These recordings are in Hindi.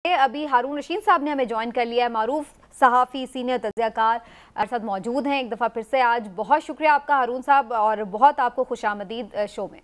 अभी हारून रशीद साहब ने हमें ज्वाइन कर लिया है, मारूफ सहाफ़ी सीनियर तज़कियाकार हमारे साथ मौजूद हैं। एक दफ़ा फिर से आज बहुत शुक्रिया आपका हारून साहब, और बहुत आपको खुशामदीद शो में।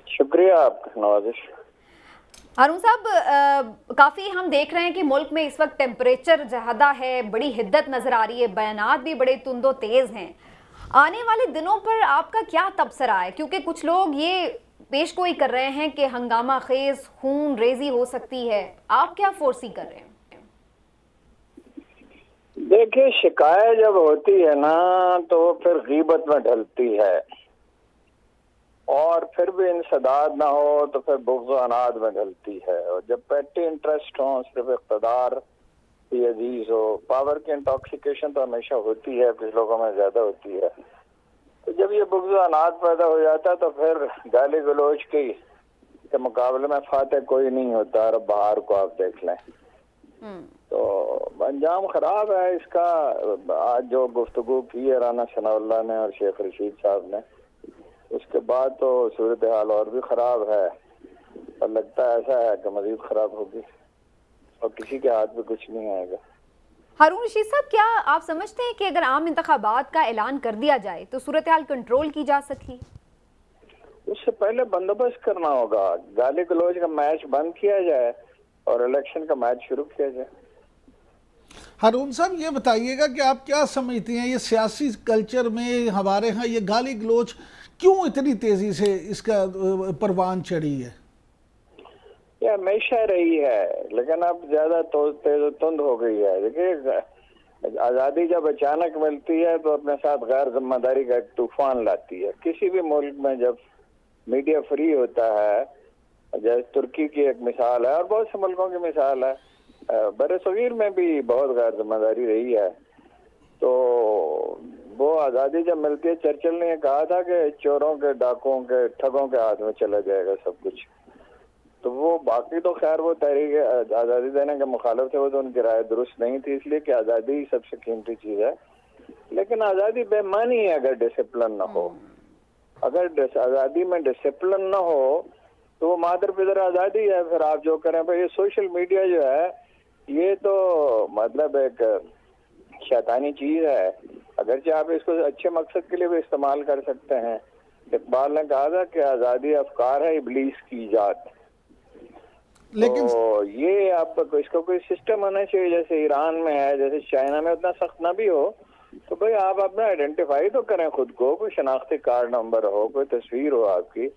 शुक्रिया आपका नवाजिश। हारून साहब, काफ़ी हम देख रहे हैं कि मुल्क में इस वक्त टेम्परेचर ज़्यादा है, बड़ी हिद्दत नज़र आ रही है, बयानात भी बड़े तुंदो तेज़ हैं। आने वाले दिनों पर आपका क्या तबसरा है? क्योंकि कुछ लोग ये पेश गोई कर रहे हैं कि हंगामा खेज खून रेजी हो सकती है, आप क्या फोर्सी कर रहे हैं? देखिए, शिकायत जब होती है ना तो फिर गीबत में ढलती है, और फिर भी इंसदाद ना हो तो फिर बुग़्ज़ व अनाद में ढलती है। और जब पेटी इंटरेस्ट हो, सिर्फ इक़्तिदार की अजीज हो, पावर की इंटॉक्सिकेशन तो हमेशा होती है, कुछ लोगों में ज्यादा होती है। तो जब ये बुग़्ज़ व अनाद पैदा हो जाता है तो फिर गाली गलौज के मुकाबले में फातह कोई नहीं होता। और बाहर को आप देख लें तो अंजाम खराब है इसका। आज जो गुफ्तगू की है राना सनाउल्लाह ने और शेख रशीद साहब ने, उसके बाद तो सूरत हाल और भी खराब है, और लगता है ऐसा है कि मजीद खराब होगी और किसी के हाथ में कुछ नहीं आएगा। हारून रशीद साहब, क्या आप समझते हैं कि अगर आम इंतखाबात का ऐलान कर दिया जाए तो सूरत हाल कंट्रोल की जा सकी? उससे पहले बंदोबस्त करना होगा, गाली गलौज का मैच बंद किया जाए और इलेक्शन का मैच शुरू किया जाए। हारून साहब, ये बताइएगा कि आप क्या समझती हैं, ये सियासी कल्चर में हमारे यहाँ ये गाली गलौज क्यों इतनी तेजी से इसका परवान चढ़ी है? ये हमेशा रही है, लेकिन अब ज्यादा तुंद हो गई है। देखिए, आज़ादी जब अचानक मिलती है तो अपने साथ गैर जिम्मेदारी का एक तूफान लाती है। किसी भी मुल्क में जब मीडिया फ्री होता है, जैसे तुर्की की एक मिसाल है और बहुत से मुल्कों की मिसाल है, बरसगीर में भी बहुत गैर जिम्मेदारी रही है। तो वो आज़ादी जब मिलती है, चर्चिल ने कहा था कि चोरों के, डाकुओं के, ठगों के हाथ में चला जाएगा सब कुछ। तो वो बाकी तो खैर वो तहरीक आज़ादी देने के मुखालिफ थे, वो तो उनकी राय दुरुस्त नहीं थी, इसलिए कि आज़ादी सबसे कीमती चीज़ है। लेकिन आज़ादी बेमानी है अगर डिसिप्लिन ना हो। अगर आज़ादी में डिसिप्लिन ना हो तो वो मादर पिदर आज़ादी है। फिर आप जो करें भाई, ये सोशल मीडिया जो है ये तो मतलब एक शैतानी चीज़ है, अगरचे आप इसको अच्छे मकसद के लिए भी इस्तेमाल कर सकते हैं। इकबाल ने कहा था कि आज़ादी अफकार है इब्लीस की ईजाद। लेकिन तो ये आपका इसका कोई सिस्टम होना चाहिए, जैसे ईरान में है, जैसे चाइना में, उतना सख्त ना भी हो तो भाई आप अपना आइडेंटिफाई तो करें खुद को, कोई शनाख्ती कार्ड नंबर हो, कोई तस्वीर हो आपकी।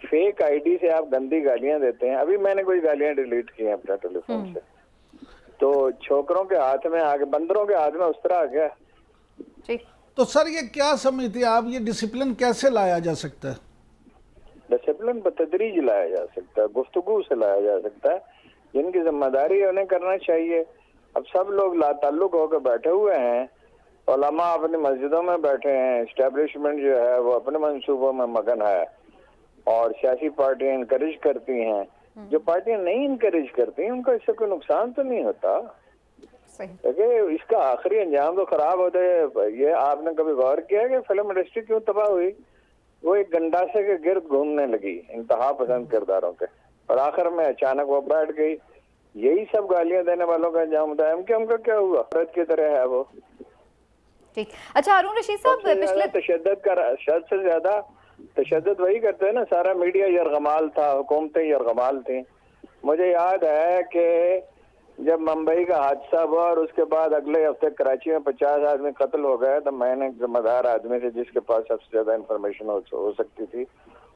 फेक आईडी से आप गंदी गालियां देते हैं। अभी मैंने कोई गालियां डिलीट की हैं अपने टेलीफोन से, तो छोकरों के हाथ में आगे, बंदरों के हाथ में उस तरह आ गया। तो सर, ये क्या समझते हैं आप, ये डिसिप्लिन कैसे लाया जा सकता है? डिसिप्लिन बतदरीज लाया जा सकता है, गुफ्तगू से लाया जा सकता है। जिनकी जिम्मेदारी है उन्हें करना चाहिए। अब सब लोग लाताल्लुक होकर बैठे हुए हैं, उलमा अपनी मस्जिदों में बैठे हैं, एस्टेब्लिशमेंट जो है वो अपने मंसूबों में मगन है, और सियासी पार्टियां इनकरेज करती हैं। जो पार्टियां नहीं इनकरेज करती हैं उनका इससे कोई नुकसान तो नहीं होता। देखिए, इसका आखिरी अंजाम तो खराब होता है। ये आपने कभी गौर किया कि फिल्म इंडस्ट्री क्यों तबाह हुई? वो एक गंडासे के गिर्द घूमने लगी इंतहा पसंद किरदारों के, और आखिर में अचानक वो बैठ गई। यही सब गालियां देने वालों का अंजाम होता है। एमकेएम का क्या हुआ? औरत की तरह है वो। ठीक। अच्छा हारून रशीद साहब, पिछले तशद्दुद का शद से ज्यादा तशद्दुद वही करते हैं ना। सारा मीडिया यरगमाल था, हुकूमतें यरगमाल थी। मुझे याद है कि जब मुंबई का हादसा हुआ और उसके बाद अगले हफ्ते कराची में 50 आदमी कत्ल हो गए, तो मैंने जिम्मेदार आदमी से, जिसके पास सबसे ज्यादा इंफॉर्मेशन हो सकती थी,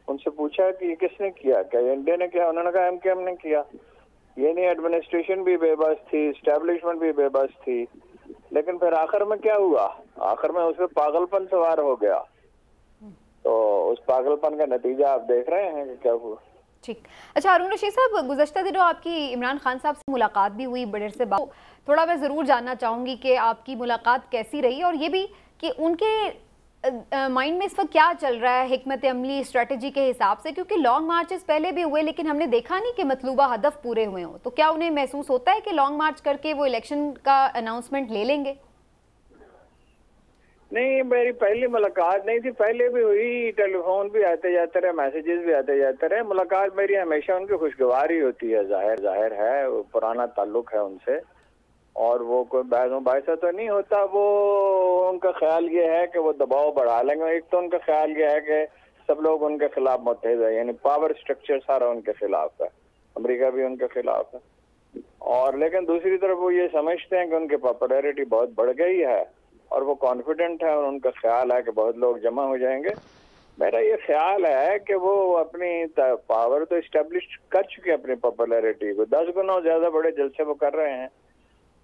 उनसे पूछा कि ये किसने किया? क्या इंडिया ने किया? उन्होंने कहा एमकेएम ने किया। ये नहीं, एडमिनिस्ट्रेशन भी बेबस थी, एस्टेब्लिशमेंट भी बेबस थी। लेकिन फिर आखिर में क्या हुआ? आखिर में उसमें पागलपन सवार हो गया। तो उस पागलपन का नतीजा आप देख रहे हैं कि क्या हुआ। ठीक। अच्छा हारून रशीद साहब, गुज़श्ता दिनों आपकी इमरान खान साहब से मुलाकात भी हुई, बड़े से बात, थोड़ा मैं ज़रूर जानना चाहूँगी कि आपकी मुलाकात कैसी रही, और ये भी कि उनके माइंड में इस वक्त क्या चल रहा है हिकमत अमली स्ट्रेटजी के हिसाब से, क्योंकि लॉन्ग मार्चेस पहले भी हुए लेकिन हमने देखा नहीं कि मतलूबा हदफ पूरे हुए हों। तो क्या उन्हें महसूस होता है कि लॉन्ग मार्च करके वो इलेक्शन का अनाउंसमेंट ले लेंगे? नहीं, मेरी पहली मुलाकात नहीं थी, पहले भी हुई, टेलीफोन भी आते जाते रहे, मैसेजेस भी आते जाते रहे। मुलाकात मेरी हमेशा उनकी खुशगवार ही होती है, जाहिर है, वो पुराना ताल्लुक है उनसे, और वो कोई बायसा तो नहीं होता। वो उनका ख्याल ये है कि वो दबाव बढ़ा लेंगे। एक तो उनका ख्याल ये है कि सब लोग उनके खिलाफ मुत्तहिद है, यानी पावर स्ट्रक्चर सारा उनके खिलाफ है, अमेरिका भी उनके खिलाफ है। और लेकिन दूसरी तरफ वो ये समझते हैं कि उनकी पॉपुलैरिटी बहुत बढ़ गई है और वो कॉन्फिडेंट है और उनका ख्याल है कि बहुत लोग जमा हो जाएंगे। मेरा ये ख्याल है कि वो अपनी पावर तो इस्टेब्लिश कर चुके हैं, अपनी पॉपुलैरिटी को 10 गुना ज्यादा बड़े जलसे वो कर रहे हैं।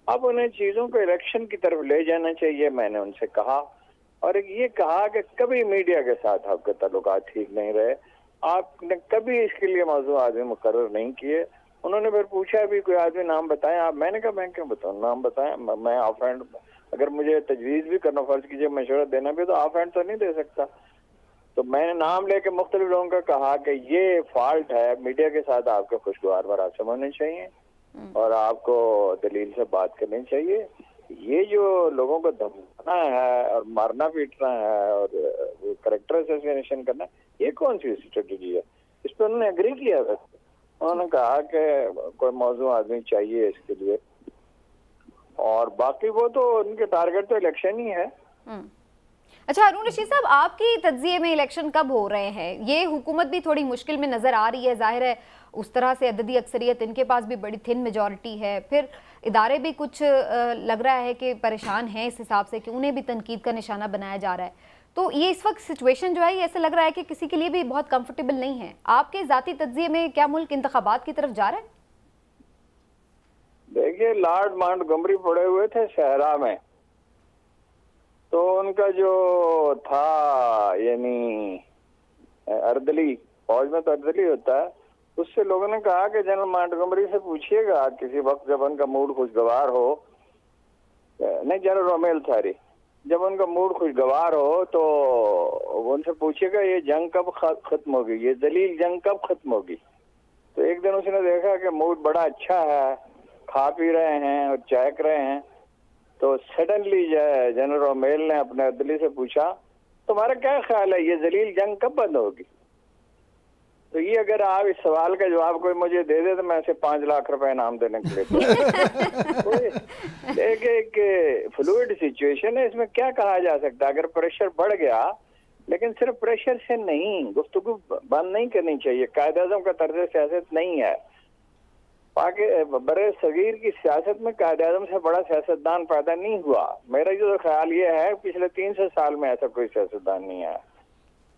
अब उन्हें चीजों को इलेक्शन की तरफ ले जाना चाहिए, मैंने उनसे कहा, और ये कहा कि कभी मीडिया के साथ आपके ताल्लुकात ठीक नहीं रहे, आपने कभी इसके लिए मौजूद आदमी मुकर्रर नहीं किए। उन्होंने फिर पूछा भी कोई आदमी नाम बताएं आप, मैंने कहा मैं क्यों बताऊं, नाम बताएं, मैं ऑफ हैंड, अगर मुझे तजवीज़ भी करना, फर्ज कीजिए मशवरा देना भी, तो ऑफ हैंड तो नहीं दे सकता। तो मैंने नाम लेके मुख्तलिफ लोगों का कहा कि ये फॉल्ट है, मीडिया के साथ आपके खुशगवार मरासम होने चाहिए और आपको दलील से बात करनी चाहिए। ये जो लोगों को धमकाना है और मारना पीटना है और कैरेक्टर असैसिनेशन करना, ये कौन सी स्ट्रेटजी है? इस पर उन्होंने एग्री किया। उन्होंने कहा कि कोई मौजूद आदमी चाहिए इसके लिए, और बाकी वो तो उनके टारगेट तो इलेक्शन ही है। अच्छा हारून रशीद साहब, आपकी तज्जिए में इलेक्शन कब हो रहे हैं? ये हुकूमत भी थोड़ी मुश्किल में नजर आ रही है, जाहिर है उस तरह से अददी अक्सरियत इनके पास भी बड़ी थिन मेजॉरिटी है, फिर इदारे भी कुछ लग रहा है कि परेशान हैं इस हिसाब से कि उन्हें भी तनकीद का निशाना बनाया जा रहा है। तो ये इस वक्त सिचुएशन जो है ये ऐसा लग रहा है कि किसी के लिए भी बहुत कंफर्टेबल नहीं है। आपके ज़ाती तज्जिए में क्या मुल्क इंतखाबात की तरफ जा रहा है? देखिए, लॉर्ड मॉन्टगोमरी पड़े हुए थे सहरा में, तो उनका जो था यानी अर्दली, फौज में तो अर्दली होता है, उससे लोगों ने कहा कि जनरल मॉन्टगोमरी से पूछिएगा किसी वक्त जब उनका मूड खुशगवार हो, नहीं जनरल रोमेल सॉरी, जब उनका मूड खुशगवार हो तो उनसे पूछिएगा ये जंग कब खत्म होगी, ये जलील जंग कब खत्म होगी। तो एक दिन उसने देखा कि मूड बड़ा अच्छा है, खा पी रहे हैं और चहक रहे हैं, तो सडनली जनरल रोमेल ने अपने अदली से पूछा तुम्हारा क्या ख्याल है ये जलील जंग कब बंद होगी? तो ये अगर आप इस सवाल का जवाब कोई मुझे दे दे तो मैं उसे 5 लाख रुपए इनाम देने के लिए। एक फ्लूइड सिचुएशन है, इसमें क्या कहा जा सकता है? अगर प्रेशर बढ़ गया, लेकिन सिर्फ प्रेशर से नहीं, गुफ्तगू बंद नहीं करनी चाहिए। कायद-ए-आज़म का तर्ज सियासत नहीं है। बड़े सगीर की सियासत में कायद-ए-आज़म से बड़ा सियासतदान पैदा नहीं हुआ। मेरा जो ख्याल ये है पिछले 300 साल में ऐसा कोई सियासतदान नहीं आया।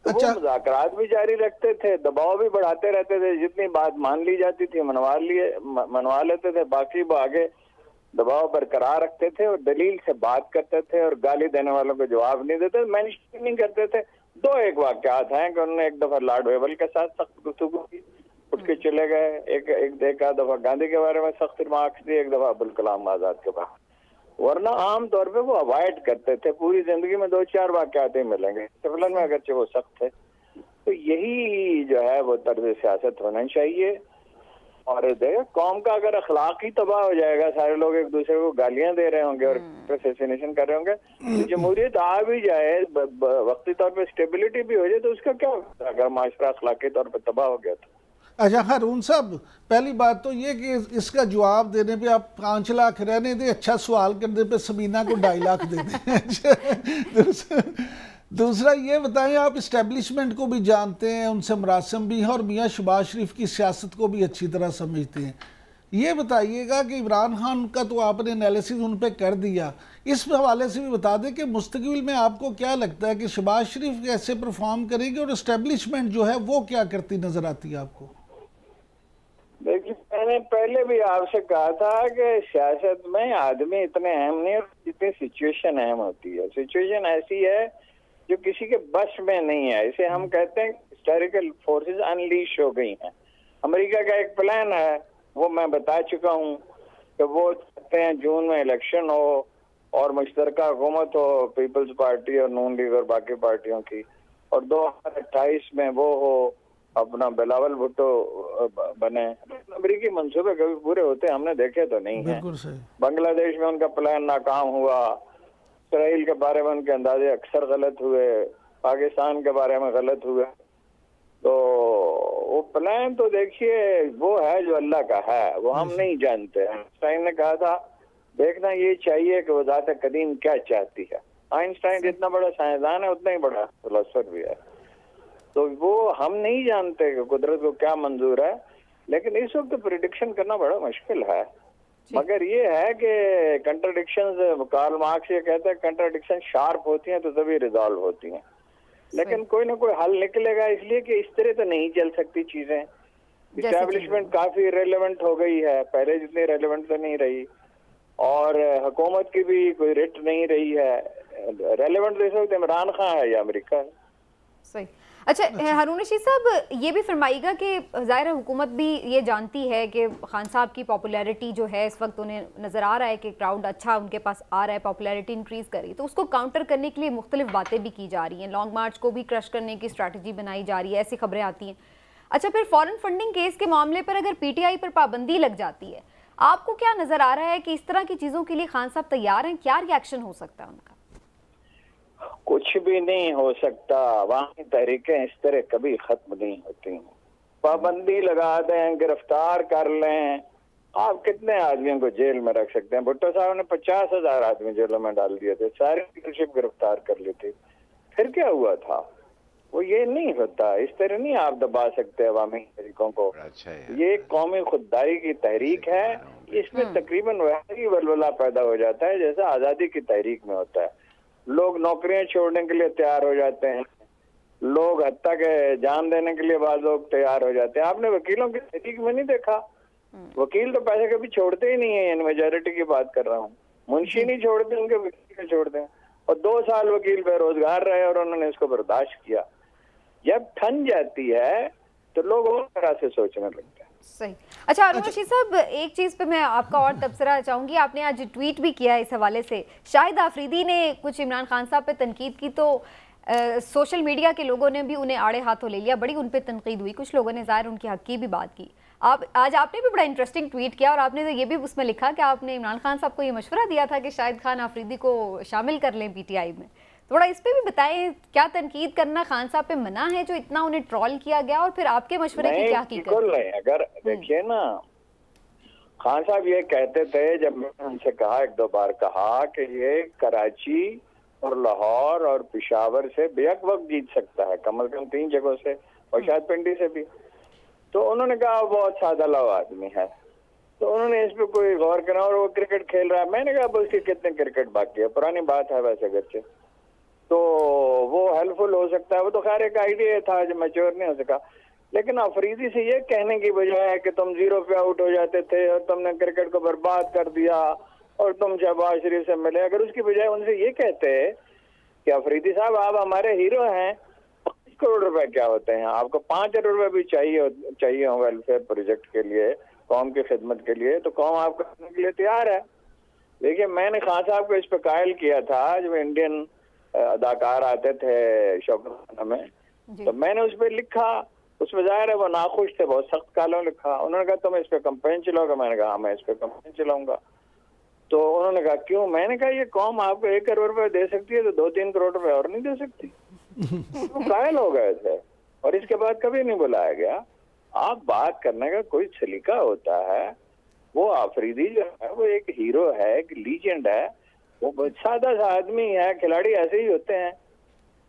तो अच्छा, वो मुज़ाकरात भी जारी रखते थे, दबाव भी बढ़ाते रहते थे, जितनी बात मान ली जाती थी मनवा लेते थे, बाकी वो आगे दबाव बरकरार रखते थे और दलील से बात करते थे और गाली देने वालों को जवाब नहीं देते, मैनेजमेंट नहीं करते थे। 2-1 वाकयात हैं कि उन्होंने एक दफा लॉर्ड वेवल के साथ सख्त गुफ्तगू की, उठ के चले गए, एक आध दफा गांधी के बारे में सख्त रिमार्क्स दिए, एक दफा अब्दुल कलाम आजाद के बारे, वरना आम तौर पे वो अवॉइड करते थे। पूरी जिंदगी में 2-4 वाकयात ही मिलेंगे, सिविलन में अगरचे वो सख्त है। तो यही जो है वो तर्ज सियासत होना चाहिए। और देखो, कौम का अगर अखलाक ही तबाह हो जाएगा, सारे लोग एक दूसरे को गालियां दे रहे होंगे और असैसिनेशन कर रहे होंगे, तो जमहूरियत आ भी जाए, वक्ती तौर पे स्टेबिलिटी भी हो जाए, तो उसका क्या होगा अगर माशरा अखलाकी तौर पर तबाह हो गया तो? अच्छा हारून साहब, पहली बात तो ये कि इसका जवाब देने पे आप 5 लाख रहने दें, अच्छा सवाल करने पे सबीना को 2.5 लाख दे दें। दूसरा ये बताएं, आप इस्टेब्लिशमेंट को भी जानते हैं, उनसे मुरासम भी हैं और मियाँ शहबाज शरीफ की सियासत को भी अच्छी तरह समझते हैं। ये बताइएगा कि इमरान खान का तो आपने एनालिसिस उन पर कर दिया, इस हवाले से भी बता दें कि मुस्तकबिल में आपको क्या लगता है कि शहबाज शरीफ कैसे परफॉर्म करेंगे और इस्टेब्लिशमेंट जो है वो क्या करती नजर आती है आपको? देखिए, मैंने पहले भी आपसे कहा था कि सियासत में आदमी इतने अहम नहीं है जितनी सिचुएशन अहम होती है। सिचुएशन ऐसी है जो किसी के बस में नहीं है, इसे हम कहते हैं हिस्टोरिकल फोर्सेस अनलीश हो गई हैं। अमेरिका का एक प्लान है, वो मैं बता चुका हूँ कि वो चाहते हैं जून में इलेक्शन हो और मुश्तरका हुकूमत हो, पीपल्स पार्टी और नून लीग और बाकी पार्टियों की, और 2028 में वो हो, अपना बिलावल भुट्टो बने। अमेरिकी मंसूबे कभी पूरे होते हमने देखे तो नहीं है। बांग्लादेश में उनका प्लान नाकाम हुआ, इसराइल के बारे में उनके अंदाजे अक्सर गलत हुए, पाकिस्तान के बारे में गलत हुए। तो वो प्लान तो देखिए वो है जो अल्लाह का है, वो हम नहीं जानते। आइंस्टाइन ने कहा था देखना ये चाहिए कि वो ज़ात कदीम क्या चाहती है। आइंस्टाइन जितना बड़ा साइंसदान है उतना ही बड़ा फिलोसफर भी है। तो वो हम नहीं जानते कि कुदरत को क्या मंजूर है, लेकिन इस वक्त प्रिडिक्शन करना बड़ा मुश्किल है। मगर ये है कि कंट्राडिक्शंस, कार्ल मार्क्स ये कहते हैं कंट्राडिक्शन शार्प होती हैं तो तभी रिजॉल्व होती हैं, लेकिन कोई ना कोई हल निकलेगा। इसलिए कि इस तरह तो नहीं चल सकती चीजें। इस्टेब्लिशमेंट काफी रेलेवेंट हो गई है, पहले जितनी रेलेवेंट तो नहीं रही, और हुकूमत की भी कोई रिट नहीं रही है। रेलेवेंट तो इस वक्त इमरान खान है या अमेरिका है। सही। अच्छा हारून रशीद साहब, ये भी फरमाइएगा कि ज़ाहिर है हुकूमत भी ये जानती है कि खान साहब की पॉपुलैरिटी जो है इस वक्त उन्हें नज़र आ रहा है कि क्राउड अच्छा उनके पास आ रहा है, पॉपुलैरिटी इंक्रीज़ करी, तो उसको काउंटर करने के लिए मुख्तलिफ बातें भी की जा रही हैं। लॉन्ग मार्च को भी क्रश करने की स्ट्रैटेजी बनाई जा रही है, ऐसी खबरें आती हैं। अच्छा, फिर फॉरेन फंडिंग केस के मामले पर अगर PTI पर पाबंदी लग जाती है, आपको क्या नज़र आ रहा है कि इस तरह की चीज़ों के लिए खान साहब तैयार हैं? क्या रिएक्शन हो सकता है उनका? कुछ भी नहीं हो सकता। अवामी तहरीकें इस तरह कभी खत्म नहीं होती। पाबंदी लगा दें, गिरफ्तार कर लें, आप कितने आदमियों को जेल में रख सकते हैं? भुट्टो साहब ने 50,000 आदमी जेलों में डाल दिए थे, सारी लीडरशिप गिरफ्तार कर ली थी। फिर क्या हुआ था? वो ये नहीं होता, इस तरह नहीं आप दबा सकते अवामी तहरीकों को। अच्छा ये कौमी खुददारी की तहरीक है, इसमें तकरीबन वैसा ही वलवला पैदा हो जाता है जैसा आज़ादी की तहरीक में होता है। लोग नौकरियां छोड़ने के लिए तैयार हो जाते हैं, लोग हत्या के जान देने के लिए बाद लोग तैयार हो जाते हैं। आपने वकीलों की तहरीक में नहीं देखा? वकील तो पैसे कभी छोड़ते ही नहीं है। मेजोरिटी की बात कर रहा हूँ, मुंशी नहीं छोड़ते, उनके वकील छोड़ते हैं। और 2 साल वकील बेरोजगार रहे और उन्होंने इसको बर्दाश्त किया। जब ठन जाती है तो लोग और तरह से सोचने लगते हैं। सही। अच्छा हारून रशीद साहब, एक चीज़ पे मैं आपका और तबसरा चाहूँगी। आपने आज ट्वीट भी किया इस हवाले से, शाहिद आफरीदी ने कुछ इमरान खान साहब पे तनकीद की, तो सोशल मीडिया के लोगों ने भी उन्हें आड़े हाथों ले लिया, बड़ी उन पे तनकीद हुई, कुछ लोगों ने ज़ाहिर उनके हक की भी बात की। आज आपने भी बड़ा इंटरेस्टिंग ट्वीट किया और आपने तो ये भी उसमें लिखा कि आपने इमरान खान साहब को ये मशवरा दिया था कि शाहिद खान आफरीदी को शामिल कर लें PTI में। थोड़ा इस पे भी बताएं, क्या तनकीद करना खान साहब पे मना है जो इतना उन्हें ट्रोल किया गया, और फिर आपके मशवरे की क्या हकीकत? बिल्कुल नहीं। अगर देखिए ना, खान साहब ये कहते थे, जब मैंने उनसे कहा, 1-2 बार कहा कि ये कराची और लाहौर और पेशावर से बेहक वक्त जीत सकता है, कम से कम 3 जगहों से, और शायद पिंडी से भी। तो उन्होंने कहा बहुत सादा लव आदमी है, तो उन्होंने इस पे कोई गौर करा, और वो क्रिकेट खेल रहा है। मैंने कहा बल्कि कितने क्रिकेट बाकी है, पुरानी बात है वैसे अगरचे, तो वो हेल्पफुल हो सकता है। वो तो खैर एक आइडिया था जो मैच्योर नहीं हो सका। लेकिन अफरीदी से ये कहने की बजाय कि तुम 0 पे आउट हो जाते थे और तुमने क्रिकेट को बर्बाद कर दिया और तुम शहबाज शरीफ से मिले, अगर उसकी बजाय उनसे ये कहते कि अफरीदी साहब आप हमारे हीरो हैं, 5 करोड़ रुपए क्या होते हैं, आपको 5 करोड़ रुपए भी चाहिए हो वेलफेयर प्रोजेक्ट के लिए, कौम की खिदमत के लिए, तो कौम आपको करने के लिए तैयार है। देखिए, मैंने खान साहब को इस पर कायल किया था जब इंडियन अदाकार आते थे शौकत में, तो मैंने उस पर लिखा, उसमें जाहिर है वो नाखुश थे, बहुत सख्त कालों लिखा। उन्होंने कहा तुम इस पे कंपेन चलाओगे? मैंने कहा हाँ मैं इस पे कंपेन चलाऊंगा। तो उन्होंने कहा क्यों? मैंने कहा ये कौम आपको 1 करोड़ रुपए दे सकती है तो 2-3 करोड़ रुपए और नहीं दे सकती। तो कायल हो गए थे और इसके बाद कभी नहीं बुलाया गया। आप बात करने का कोई सलीका होता है। वो आफरीदी जो है वो एक हीरो है, एक लीजेंड है, वो बहुत सादा सा आदमी है, खिलाड़ी ऐसे ही होते हैं।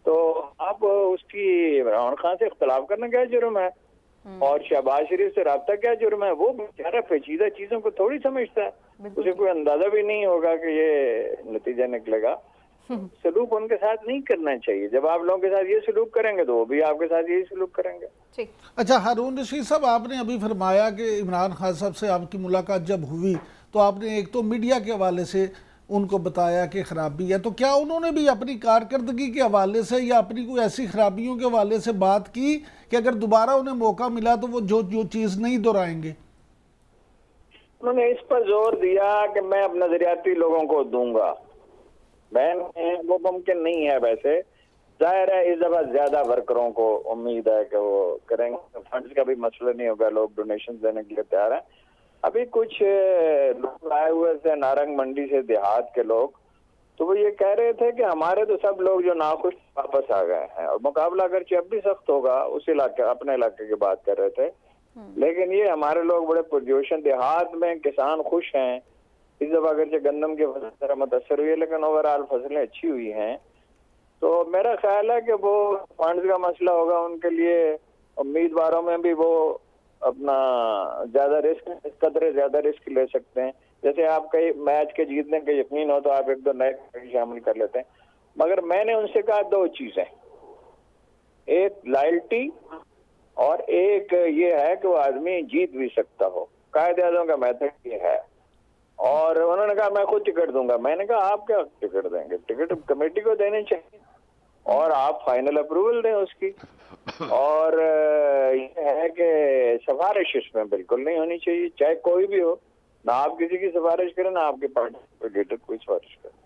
तो आप उसकी इमरान खान से इख्तलाफ करना क्या जुर्म है, और शहबाज शरीफ से राब्ता क्या जुर्म है? वो बेचारा पेचीदा चीजों को थोड़ी समझता है, उसे कोई अंदाजा भी नहीं होगा कि ये नतीजा निकलेगा। सलूक उनके साथ नहीं करना चाहिए। जब आप लोगों के साथ ये सलूक करेंगे तो वो भी आपके साथ यही सलूक करेंगे। अच्छा हारून रशीद साहब, आपने अभी फरमाया कि इमरान खान साहब से आपकी मुलाकात जब हुई तो आपने एक तो मीडिया के हवाले से उनको बताया कि खराबी है, तो क्या उन्होंने भी अपनी कारकर्दगी के हवाले से या अपनी कोई ऐसी खराबियों के हवाले से बात की कि अगर दोबारा उन्हें मौका मिला तो वो जो चीज़ नहीं दोहराएंगे? उन्होंने इस पर जोर दिया कि मैं अब नजरियाती लोगों को दूंगा। मैंने वो मुमकिन नहीं है। वैसे जाहिर है इस दफा ज्यादा वर्करों को उम्मीद है कि वो करेंगे। फंड्स का भी मसला नहीं होगा, लोग डोनेशन देने के लिए तैयार हैं। अभी कुछ लोग आए हुए थे नारंग मंडी से, देहात के लोग, तो वो ये कह रहे थे कि हमारे तो सब लोग जो नाखुश वापस आ गए हैं, और मुकाबला अगरचे अब भी सख्त होगा, उस इलाके अपने इलाके की बात कर रहे थे, लेकिन ये हमारे लोग बड़े पुरजोश हैं, देहात में किसान खुश हैं। इस दफा अगरचे गंदम की फसल जरा मुतासर हुई है, लेकिन ओवरऑल फसलें अच्छी हुई हैं। तो मेरा ख्याल है कि वो फंड्स का मसला होगा उनके लिए, उम्मीदवारों में भी वो अपना ज्यादा रिस्क ले सकते हैं। जैसे आप कई मैच के जीतने के यकीन हो तो आप एक दो नए शामिल कर लेते हैं, मगर मैंने उनसे कहा दो चीजें, एक लॉयल्टी और एक ये है कि वो आदमी जीत भी सकता हो। कायदे-आज़म का मेथड ये है। और उन्होंने कहा मैं खुद टिकट दूंगा। मैंने कहा आप क्या टिकट देंगे, टिकट कमेटी को देने चाहिए और आप फाइनल अप्रूवल दें उसकी। और ये है कि सिफारिश इसमें बिल्कुल नहीं होनी चाहिए, चाहे कोई भी हो, ना आप किसी की सिफारिश करें ना आपके पार्टी लीडर कोई सिफारिश करें।